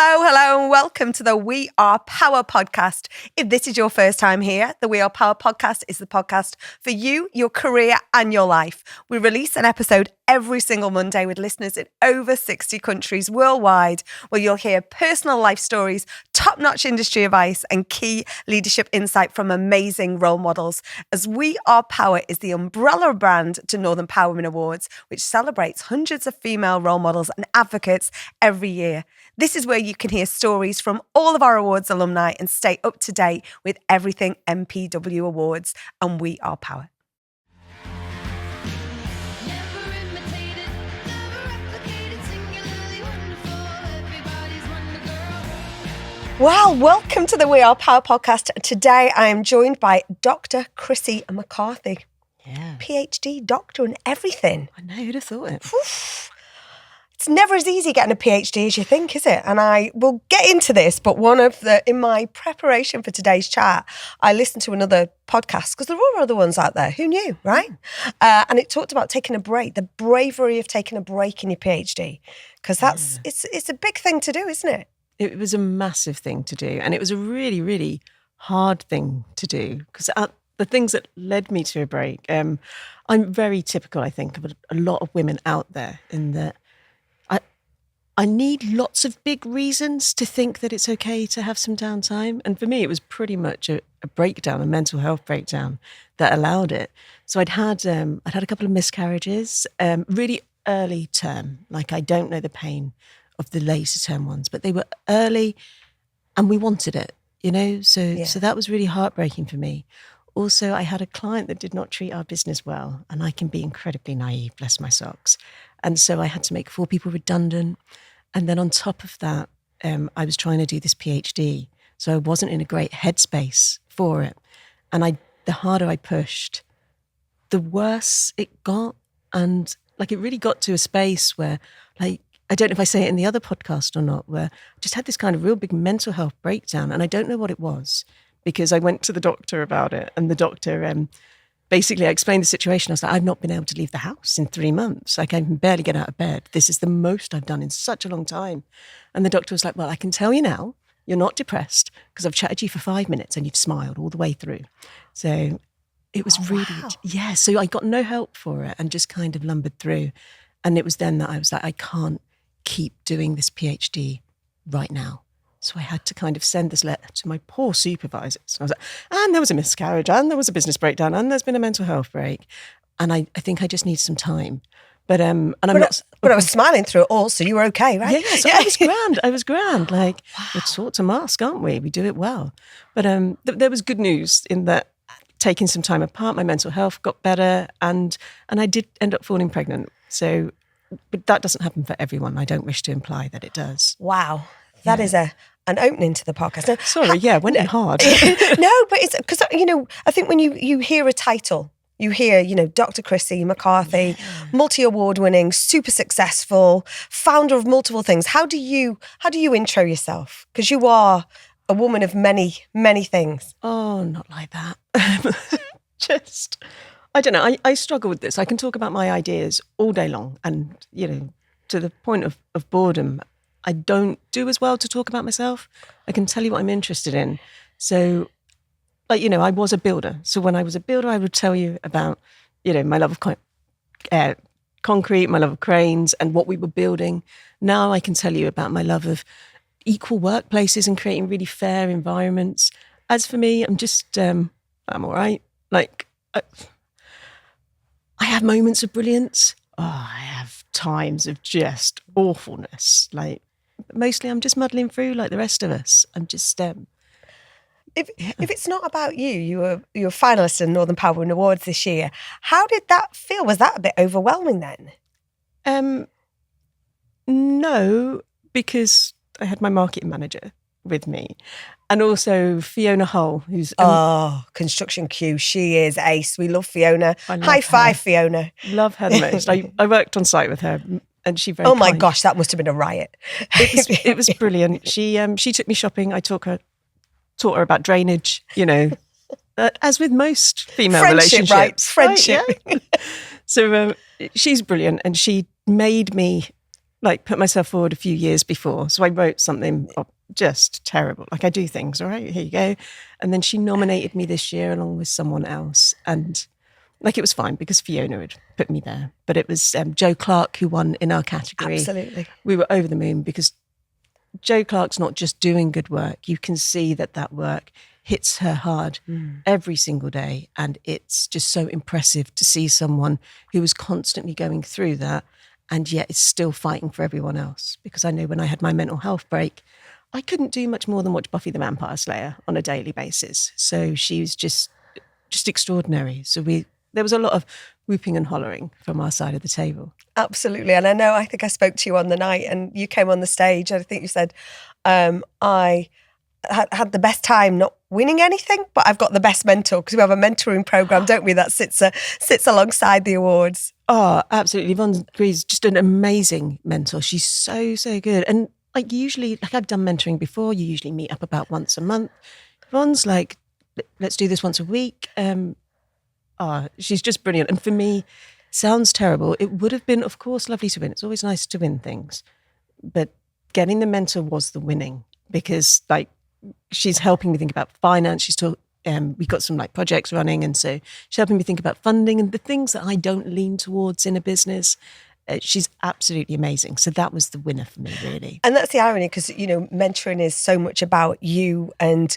Hello, and welcome to the We Are Power podcast. If this is your first time here, the We Are Power podcast is the podcast for you, your career, and your life. We release an episode every single Monday with listeners in over 60 countries worldwide, where you'll hear personal life stories, top-notch industry advice, and key leadership insight from amazing role models. As We Are Power is the umbrella brand to Northern Empowerment Awards, which celebrates hundreds of female role models and advocates every year. This is where you can hear stories from all of our awards alumni and stay up to date with everything MPW Awards and We Are Power. Well, welcome to the We Are Power podcast. Today I am joined by Dr Chrissi McCarthy. Yeah. PhD, doctor and everything. I know, who'd have thought it? Oof. It's never as easy getting a PhD as you think, is it? And I will get into this, but in my preparation for today's chat, I listened to another podcast because there are other ones out there. Who knew, right? And it talked about taking a break, the bravery of taking a break in your PhD, because it's a big thing to do, isn't it? It was a massive thing to do, and it was a really, really hard thing to do because the things that led me to a break, I'm very typical, I think, of a lot of women out there in that I need lots of big reasons to think that it's okay to have some downtime. And for me, it was pretty much a breakdown, a mental health breakdown that allowed it. So I'd had a couple of miscarriages, really early term. Like, I don't know the pain of the later term ones, but they were early and we wanted it, you know? So that was really heartbreaking for me. Also, I had a client that did not treat our business well, and I can be incredibly naive, bless my socks. And so I had to make 4 people redundant. And then on top of that, I was trying to do this PhD. So I wasn't in a great headspace for it. And the harder I pushed, the worse it got. And like, it really got to a space where, like, I don't know if I say it in the other podcast or not, where I just had this kind of real big mental health breakdown. And I don't know what it was, because I went to the doctor about it. And the doctor, basically, I explained the situation. I was like, I've not been able to leave the house in 3 months. I can barely get out of bed. This is the most I've done in such a long time. And the doctor was like, well, I can tell you now, you're not depressed because I've chatted to you for 5 minutes and you've smiled all the way through. So it was so I got no help for it and just kind of lumbered through. And it was then that I was like, I can't keep doing this PhD right now. So I had to kind of send this letter to my poor supervisors. I was like, and there was a miscarriage, and there was a business breakdown, and there's been a mental health break. And I think I just need some time. But I was smiling through it all, so you were okay, right? Yeah, so I was grand. Like, we're taught to mask, aren't we? We do it well. But there was good news in that taking some time apart, my mental health got better, and I did end up falling pregnant. So, but that doesn't happen for everyone. I don't wish to imply that it does. Wow. That is an opening to the podcast. Now, sorry, went in hard. No, but it's because, I think when you hear a title, you hear, Dr. Chrissi McCarthy, multi-award winning, super successful, founder of multiple things. How do you intro yourself? Because you are a woman of many, many things. Oh, not like that. I don't know. I struggle with this. I can talk about my ideas all day long, and, to the point of boredom. I don't do as well to talk about myself. I can tell you what I'm interested in. So, I was a builder. So when I was a builder, I would tell you about, my love of concrete, my love of cranes, and what we were building. Now I can tell you about my love of equal workplaces and creating really fair environments. As for me, I'm just, I'm all right. Like, I have moments of brilliance. Oh, I have times of just awfulness. Like, mostly I'm just muddling through like the rest of us. I'm just If it's not about you, you were a finalist in Northern Empowerment Awards this year. How did that feel? Was that a bit overwhelming then? No, because I had my marketing manager with me, and also Fiona Hull, who's Construction Q. She is ace. We love Fiona. High five, Fiona. Love her the most. I worked on site with her. And she very my gosh, that must have been a riot. It was brilliant. She took me shopping. I taught her about drainage, as with most female relationships. Right? Friendship. Right, yeah. So she's brilliant, and she made me like put myself forward a few years before. So I wrote something just terrible. Like I do things, all right, here you go. And then she nominated me this year along with someone else. And like it was fine because Fiona had put me there. But it was Joe Clark who won in our category. Absolutely. We were over the moon because Joe Clark's not just doing good work. You can see that work hits her hard every single day. And it's just so impressive to see someone who was constantly going through that and yet is still fighting for everyone else. Because I know when I had my mental health break, I couldn't do much more than watch Buffy the Vampire Slayer on a daily basis. So she was just extraordinary. So there was a lot of whooping and hollering from our side of the table. Absolutely. And I think I spoke to you on the night and you came on the stage and I think you said, I had the best time not winning anything, but I've got the best mentor because we have a mentoring program, don't we, that sits alongside the awards. Oh, absolutely. Yvonne Greaves, just an amazing mentor. She's so, so good. And like usually, like I've done mentoring before, you usually meet up about once a month. Yvonne's like, let's do this once a week. She's just brilliant. And for me, sounds terrible. It would have been, of course, lovely to win. It's always nice to win things. But getting the mentor was the winning because like she's helping me think about finance. We got some like projects running. And so she's helping me think about funding and the things that I don't lean towards in a business. She's absolutely amazing. So that was the winner for me, really. And that's the irony because, mentoring is so much about you and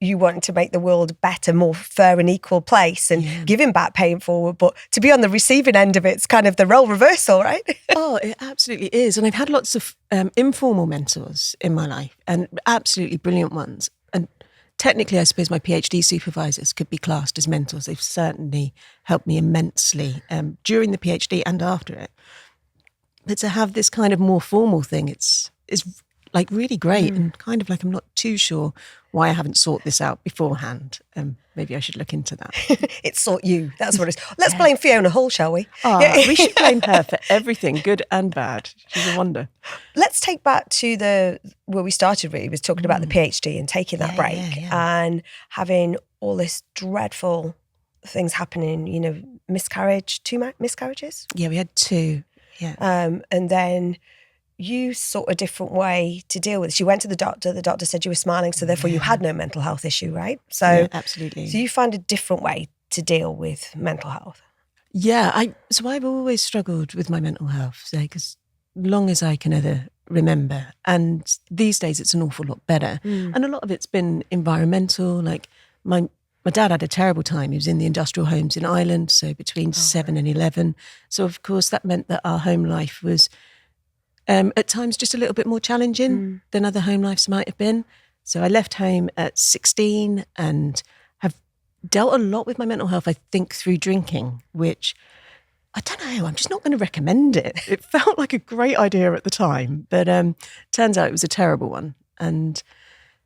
you want to make the world better, more fair and equal place and giving back, paying forward. But to be on the receiving end of it's kind of the role reversal, right? Oh, it absolutely is. And I've had lots of informal mentors in my life and absolutely brilliant ones. And technically, I suppose my PhD supervisors could be classed as mentors. They've certainly helped me immensely during the PhD and after it. But to have this kind of more formal thing, is like really great and kind of like I'm not too sure why I haven't sought this out beforehand. Maybe I should look into that. It sought you. That's what it is. Let's blame Fiona Hull, shall we? We should blame her for everything, good and bad. She's a wonder. Let's take back to where we started really, was talking about the PhD and taking that break and having all this dreadful things happening, miscarriage, 2 miscarriages? Yeah, we had 2. Yeah. And then you sought a different way to deal with this. You went to the doctor said you were smiling, so therefore you had no mental health issue, right? So absolutely. So you find a different way to deal with mental health. Yeah, I've always struggled with my mental health, because long as I can ever remember. And these days it's an awful lot better. And a lot of it's been environmental. Like my dad had a terrible time. He was in the industrial homes in Ireland, so between 7 and 11. So of course that meant that our home life was at times just a little bit more challenging than other home lives might have been. So I left home at 16 and have dealt a lot with my mental health, I think, through drinking, which I don't know, I'm just not going to recommend it. It felt like a great idea at the time, but turns out it was a terrible one. And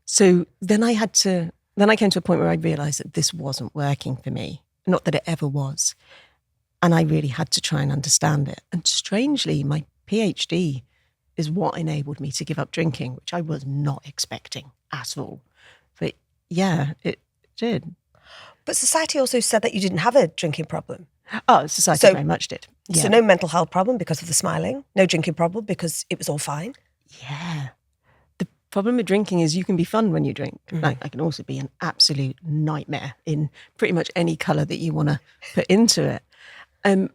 so then I came to a point where I realised that this wasn't working for me, not that it ever was. And I really had to try and understand it. And strangely, my PhD is what enabled me to give up drinking, which I was not expecting at all. But yeah, it did. But society also said that you didn't have a drinking problem. Oh, society very much did. Yeah. So no mental health problem because of the smiling, no drinking problem because it was all fine. Yeah. The problem with drinking is you can be fun when you drink. Like I can also be an absolute nightmare in pretty much any colour that you want to put into it. And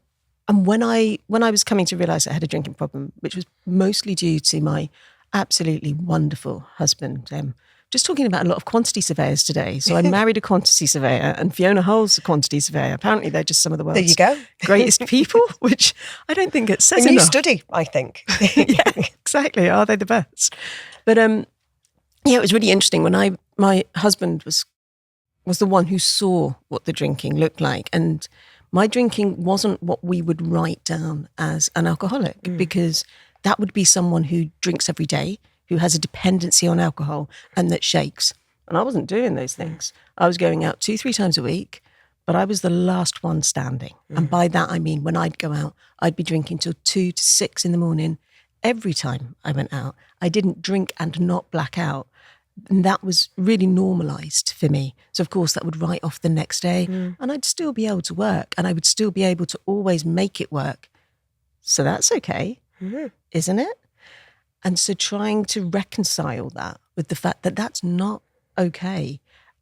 when I was coming to realise I had a drinking problem, which was mostly due to my absolutely wonderful husband, just talking about a lot of quantity surveyors today. So I married a quantity surveyor and Fiona Hull's a quantity surveyor. Apparently they're just some of the world's greatest people, which I don't think it says enough. You study, I think. Yeah, exactly. Are they the best? But it was really interesting when my husband was the one who saw what the drinking looked like. And my drinking wasn't what we would write down as an alcoholic, because that would be someone who drinks every day, who has a dependency on alcohol and that shakes. And I wasn't doing those things. I was going out 2-3 times a week, but I was the last one standing. And by that, I mean, when I'd go out, I'd be drinking till 2 to 6 in the morning. Every time I went out, I didn't drink and not black out. And that was really normalised for me. So, of course, that would write off the next day and I'd still be able to work and I would still be able to always make it work. So that's okay, isn't it? And so trying to reconcile that with the fact that that's not okay.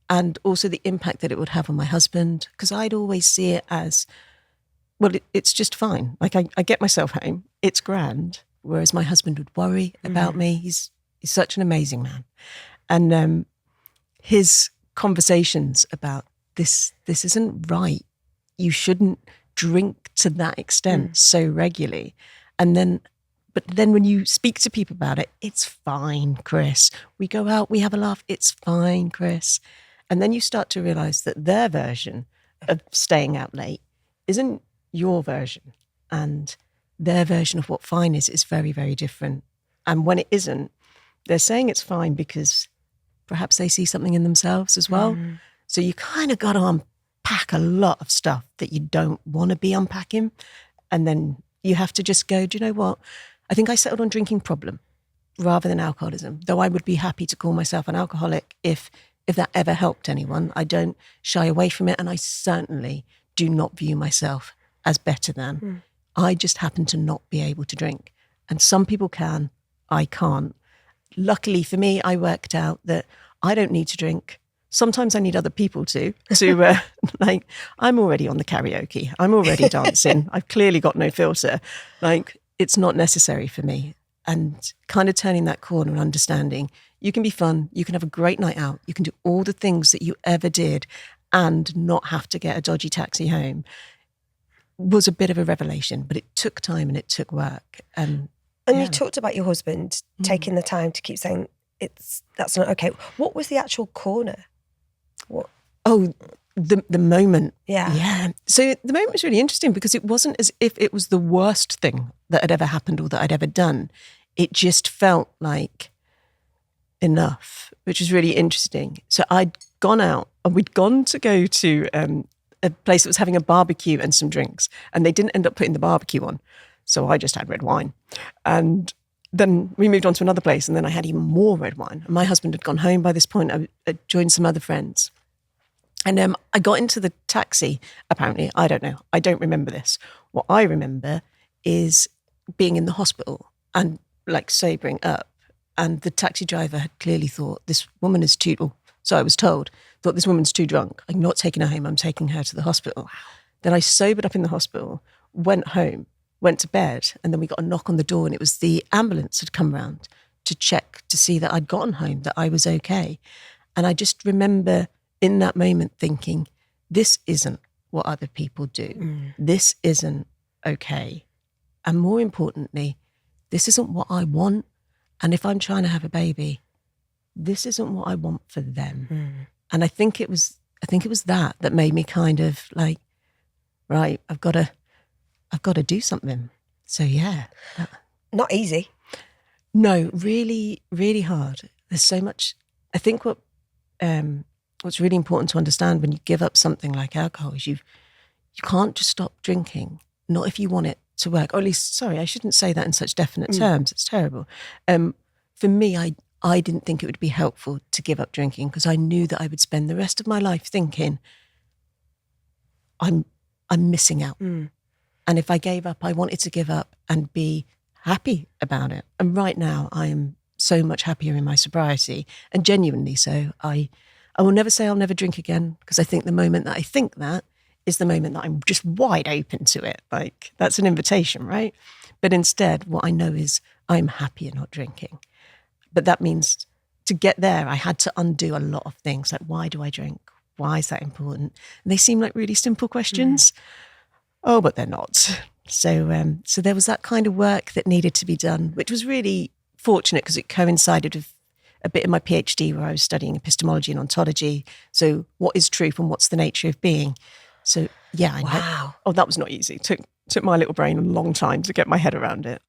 And also the impact that it would have on my husband, because I'd always see it as, well, it's just fine. Like I get myself home, it's grand. Whereas my husband would worry about me. He's such an amazing man. And his conversations about this isn't right. You shouldn't drink to that extent so regularly. But then when you speak to people about it, it's fine, Chris. We go out, we have a laugh, it's fine, Chris. And then you start to realise that their version of staying out late isn't your version. And their version of what fine is very, very different. And when it isn't, they're saying it's fine because perhaps they see something in themselves as well. So you kind of got to unpack a lot of stuff that you don't want to be unpacking. And then you have to just go, do you know what? I think I settled on drinking problem rather than alcoholism, though I would be happy to call myself an alcoholic if that ever helped anyone. I don't shy away from it, and I certainly do not view myself as better than. I just happen to not be able to drink. And some people can, I can't. Luckily for me, I worked out that I don't need to drink. Sometimes I need other people to like, I'm already on the karaoke. I'm already dancing. I've clearly got no filter. Like, it's not necessary for me. And kind of turning that corner and understanding you can be fun, you can have a great night out, you can do all the things that you ever did and not have to get a dodgy taxi home was a bit of a revelation, but it took time and it took work. And you talked about your husband taking the time to keep saying that's not okay. What was the actual corner? What? Oh, the moment. Yeah. So the moment was really interesting because it wasn't as if it was the worst thing that had ever happened or that I'd ever done. It just felt like enough, which was really interesting. So I'd gone out and we'd gone to go to a place that was having a barbecue and some drinks, and they didn't end up putting the barbecue on. So I just had red wine. And then we moved on to another place, and then I had even more red wine. And my husband had gone home by this point. I joined some other friends. And I got into the taxi, apparently. I don't know. I don't remember this. What I remember is being in the hospital and like sobering up. And the taxi driver had clearly thought, this woman is too, so I was told, thought this woman's too drunk. I'm not taking her home. I'm taking her to the hospital. Wow. Then I sobered up in the hospital, went home, went to bed, and then we got a knock on the door, and it was the ambulance had come round to check to see that I'd gotten home, that I was okay. And I just remember in that moment thinking, this isn't what other people do. This isn't okay. And more importantly, this isn't what I want. And if I'm trying to have a baby, this isn't what I want for them. And I think it was that made me kind of like, right, I've got to do something. So yeah. Not easy. No, really, really hard. There's so much. I think what's really important to understand when you give up something like alcohol is you can't just stop drinking, not if you want it to work. Or at least, sorry, I shouldn't say that in such definite terms. It's terrible. For me, I didn't think it would be helpful to give up drinking because I knew that I would spend the rest of my life thinking, I'm missing out. And if I gave up, I wanted to give up and be happy about it. And right now I am so much happier in my sobriety, and genuinely so. I will never say I'll never drink again, because I think the moment that I think that is the moment that I'm just wide open to it. Like, that's an invitation, right? But instead, what I know is I'm happier not drinking. But that means to get there, I had to undo a lot of things. Like, why do I drink? Why is that important? And they seem like really simple questions. Oh, but they're not. So there was that kind of work that needed to be done, which was really fortunate because it coincided with a bit in my PhD where I was studying epistemology and ontology. So what is truth and what's the nature of being? So yeah. Wow. That was not easy. Took my little brain a long time to get my head around it.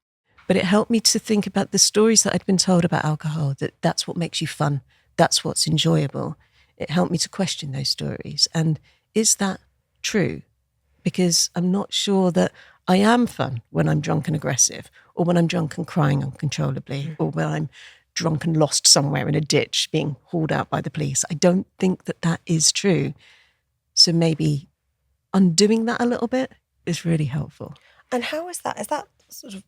But it helped me to think about the stories that I'd been told about alcohol, that's what makes you fun. That's what's enjoyable. It helped me to question those stories. And is that true? Because I'm not sure that I am fun when I'm drunk and aggressive, or when I'm drunk and crying uncontrollably, or when I'm drunk and lost somewhere in a ditch being hauled out by the police. I don't think that is true. So maybe undoing that a little bit is really helpful. And how is that? Has that sort of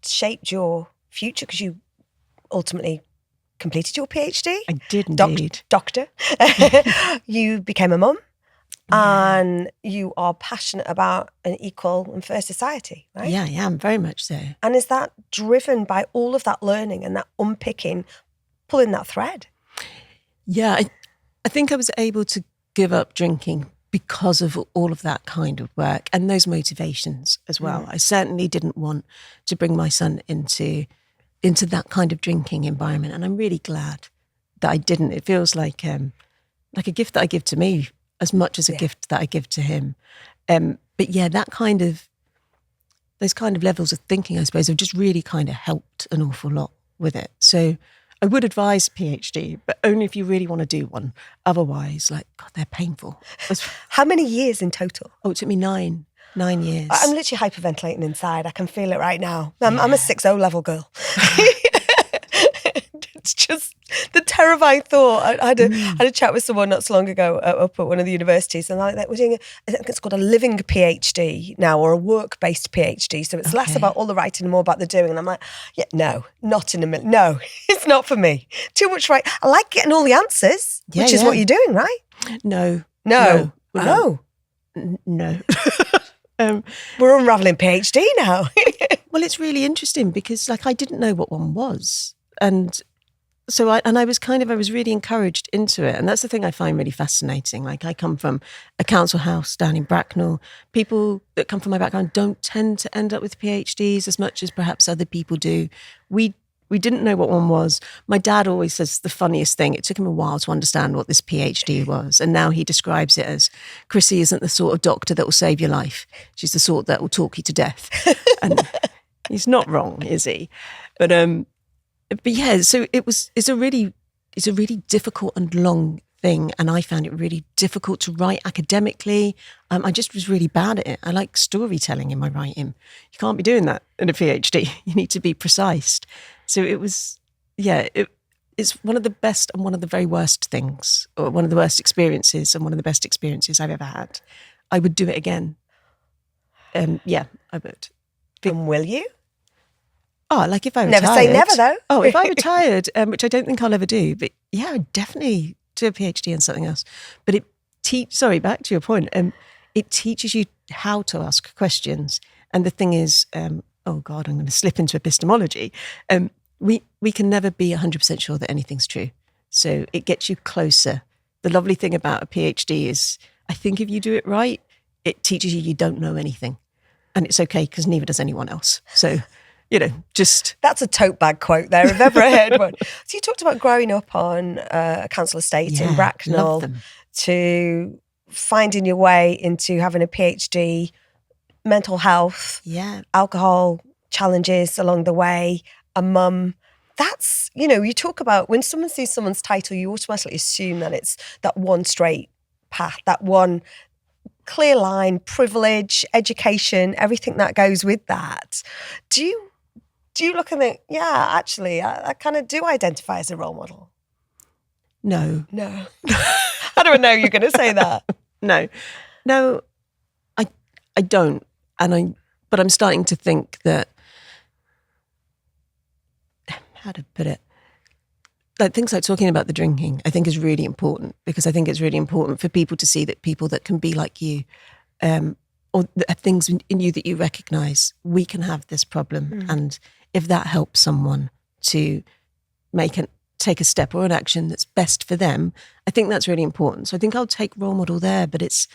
shaped your future? Because you ultimately completed your PhD. I did indeed. Doctor. You became a mum. Yeah. And you are passionate about an equal and fair society, right? Yeah, I am, very much so. And is that driven by all of that learning and that unpicking, pulling that thread? Yeah, I think I was able to give up drinking because of all of that kind of work and those motivations as well. I certainly didn't want to bring my son into that kind of drinking environment, and I'm really glad that I didn't. It feels like a gift that I give to me as much as a gift that I give to him. But yeah, those kind of levels of thinking, I suppose, have just really kind of helped an awful lot with it. So I would advise PhD, but only if you really want to do one. Otherwise, God, they're painful. How many years in total? Oh, it took me 9 years. I'm literally hyperventilating inside. I can feel it right now. I'm a 6.0 level girl. It's just the terrifying thought. I had a chat with someone not so long ago up at one of the universities, and we're doing I think it's called a living PhD now, or a work-based PhD. So it's less about all the writing and more about the doing. And I'm like, yeah, no, not in a minute. No, it's not for me. Too much right. I like getting all the answers, which is what you're doing, right? No. No. No. We're unraveling PhD now. Well, it's really interesting because I didn't know what one was. And so I was really encouraged into it. And that's the thing I find really fascinating. I come from a council house down in Bracknell. People that come from my background don't tend to end up with PhDs as much as perhaps other people do. We didn't know what one was. My dad always says the funniest thing. It took him a while to understand what this PhD was. And now he describes it as, Chrissi isn't the sort of doctor that will save your life. She's the sort that will talk you to death. And he's not wrong, is he? But yeah, so it's a really difficult and long thing, and I found it really difficult to write academically. I just was really bad at it. I like storytelling in my writing. You can't be doing that in a PhD. You need to be precise. So it was, it's one of the best and one of the very worst things, or one of the worst experiences and one of the best experiences I've ever had. I would do it again. Yeah, I would. And will you? Oh, if I retired. Never say never, though. Oh, if I retired, which I don't think I'll ever do, but yeah, I'd definitely do a PhD in something else. But back to your point, it teaches you how to ask questions. And the thing is, oh God, I'm going to slip into epistemology. We can never be 100% sure that anything's true. So it gets you closer. The lovely thing about a PhD is, I think if you do it right, it teaches you don't know anything. And it's okay, because neither does anyone else. So, just... That's a tote bag quote there, if ever I heard one. So you talked about growing up on a council estate in Bracknell to finding your way into having a PhD, mental health, alcohol challenges along the way, a mum. That's, you talk about when someone sees someone's title, you automatically assume that it's that one straight path, that one clear line, privilege, education, everything that goes with that. Do you look and think, yeah, actually, I kind of do identify as a role model? No. I don't know you're going to say that. No, I don't. But I'm starting to think that, how to put it, things like talking about the drinking, I think is really important, because I think it's really important for people to see that people that can be like you, or things in you that you recognise, we can have this problem. And if that helps someone to take a step or an action that's best for them, I think that's really important. So I think I'll take role model there, but it's,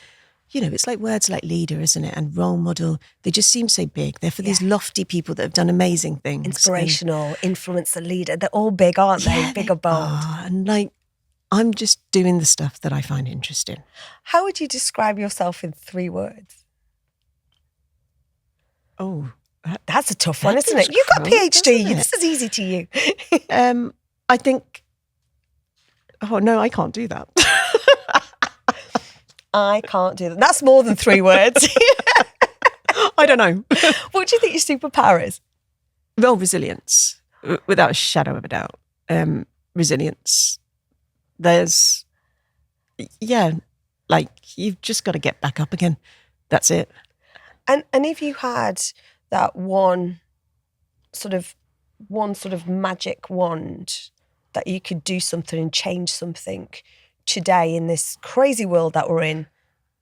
it's like words like leader, isn't it? And role model, they just seem so big. They're for these lofty people that have done amazing things. Inspirational, influencer, leader. They're all big, aren't they? Big or bold. And I'm just doing the stuff that I find interesting. How would you describe yourself in 3 words? Oh, that's a tough one, isn't it? You've got a PhD. This is easy to you. I think, oh no, I can't do that. I can't do that. That's more than 3 words. I don't know. What do you think your superpower is? Well, resilience, without a shadow of a doubt. Resilience. There's, you've just got to get back up again. That's it. And if you had that one sort of one sort of magic wand that you could do something and change something today in this crazy world that we're in,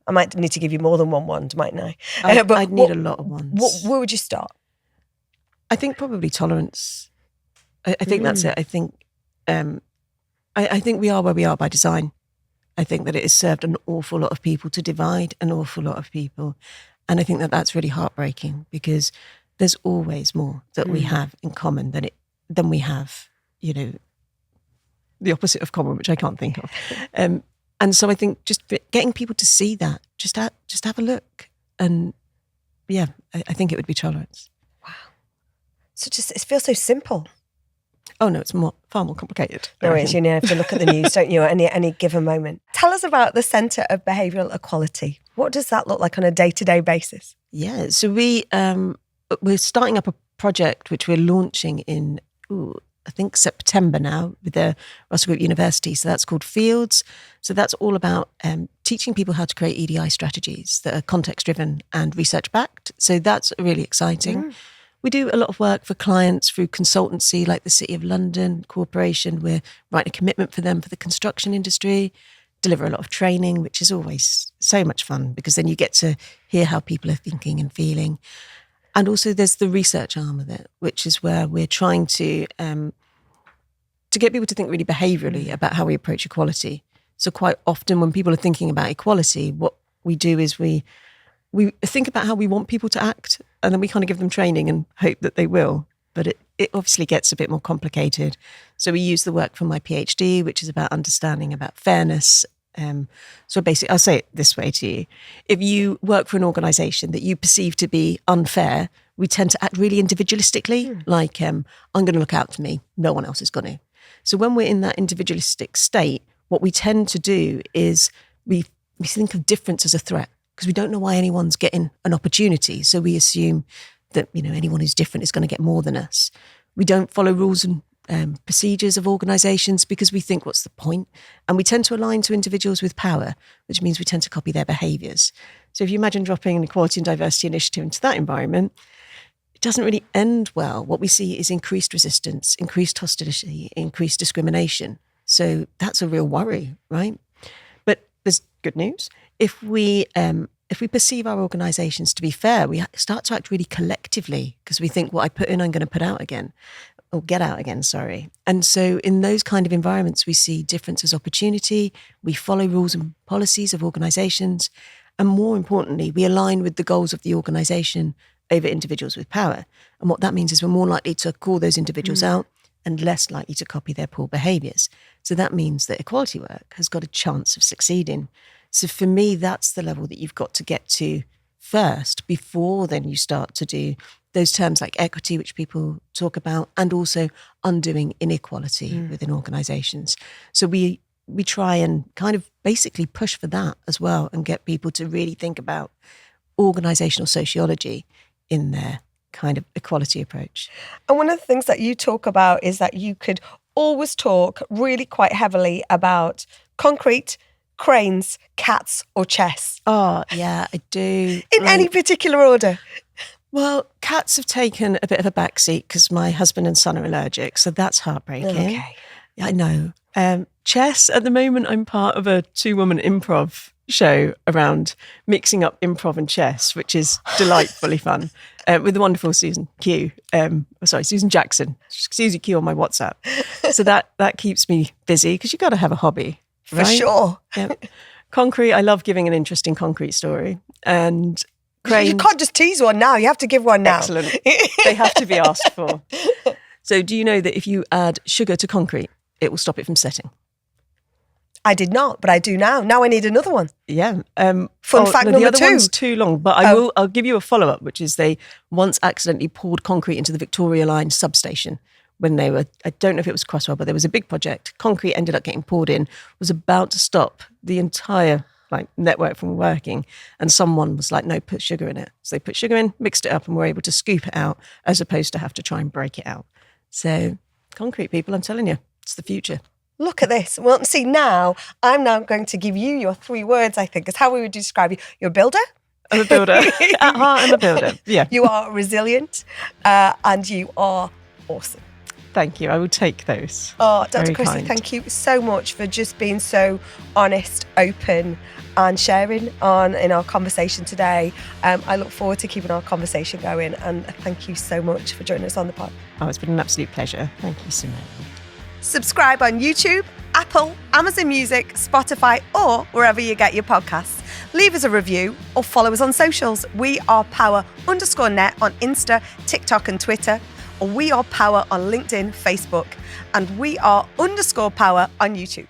I might need to give you more than one wand, mightn't I? I'd need a lot of wands. Where would you start? I think probably tolerance. I think that's it. I think I think we are where we are by design. I think that it has served an awful lot of people to divide an awful lot of people. And I think that that's really heartbreaking, because there's always more that we have in common than we have, the opposite of common, which I can't think of. And so I think just getting people to see that, just have a look. And yeah, I think it would be tolerance. Wow. So it feels so simple. Oh no, it's far more complicated. No, it's, you have to look at the news, don't you, at any given moment. Tell us about the Centre of Behavioural Equality. What does that look like on a day-to-day basis? Yeah, so we're starting up a project which we're launching in, I think September now, with the Russell Group University. So that's called Fields. So that's all about teaching people how to create EDI strategies that are context-driven and research-backed. So that's really exciting. We do a lot of work for clients through consultancy, like the City of London Corporation. We're writing a commitment for them for the construction industry, deliver a lot of training, which is always so much fun, because then you get to hear how people are thinking and feeling. And also there's the research arm of it, which is where we're trying to get people to think really behaviourally about how we approach equality. So quite often when people are thinking about equality, what we do is we think about how we want people to act, and then we kind of give them training and hope that they will. But it obviously gets a bit more complicated. So we use the work from my PhD, which is about understanding about fairness. So basically, I'll say it this way to you. If you work for an organisation that you perceive to be unfair, we tend to act really individualistically, like I'm going to look out for me, no one else is going to. So when we're in that individualistic state, what we tend to do is we think of difference as a threat, because we don't know why anyone's getting an opportunity. So we assume that, anyone who's different is going to get more than us. We don't follow rules and procedures of organisations because we think, what's the point? And we tend to align to individuals with power, which means we tend to copy their behaviours. So if you imagine dropping an equality and diversity initiative into that environment, it doesn't really end well. What we see is increased resistance, increased hostility, increased discrimination. So that's a real worry, right? But there's good news. If we perceive our organisations to be fair, we start to act really collectively, because we think, what I put in, I'm going to put out again, or get out again, sorry. And so in those kind of environments, we see difference as opportunity, we follow rules and policies of organisations, and more importantly, we align with the goals of the organisation over individuals with power. And what that means is we're more likely to call those individuals out and less likely to copy their poor behaviours. So that means that equality work has got a chance of succeeding. So for me, that's the level that you've got to get to first, before then you start to do those terms like equity, which people talk about, and also undoing inequality within organisations. So we try and kind of basically push for that as well, and get people to really think about organisational sociology in their kind of equality approach. And one of the things that you talk about is that you could always talk really quite heavily about concrete, cranes, cats or chess. Oh, yeah, I do. In any particular order? Well, cats have taken a bit of a backseat because my husband and son are allergic, so that's heartbreaking. Okay. Yeah, I know. Chess, at the moment, I'm part of a 2-woman improv show around mixing up improv and chess, which is delightfully fun, with the wonderful Susan Jackson, Susie Q on my WhatsApp. So that keeps me busy, because you've got to have a hobby. For sure. Yeah. Concrete, I love giving an interesting concrete story. And cranes, you can't just tease one now, you have to give one now. Excellent. They have to be asked for. So do you know that if you add sugar to concrete, it will stop it from setting? I did not, but I do now. Now I need another one. Yeah. Fun fact number the other 2. one's too long, but I'll give you a follow-up, which is they once accidentally poured concrete into the Victoria Line substation when they were, I don't know if it was Crossrail, but there was a big project. Concrete ended up getting poured in, was about to stop the entire network from working. And someone was like, no, put sugar in it. So they put sugar in, mixed it up, and were able to scoop it out, as opposed to have to try and break it out. So concrete, people, I'm telling you, it's the future. Look at this. Well, see, now I'm now going to give you your 3 words, I think, is how we would describe you. You're a builder. I'm a builder. At heart, I'm a builder. Yeah. You are resilient, and you are awesome. Thank you. I will take those. Oh, Dr. Very Chrissi, kind. thank you so much for just being so honest, open, and sharing in our conversation today. I look forward to keeping our conversation going, and thank you so much for joining us on the pod. Oh, it's been an absolute pleasure. Thank you, Simone. Subscribe on YouTube, Apple, Amazon Music, Spotify, or wherever you get your podcasts. Leave us a review or follow us on socials. We are power_net on Insta, TikTok and Twitter. Or We Are Power on LinkedIn, Facebook. And We Are _power on YouTube.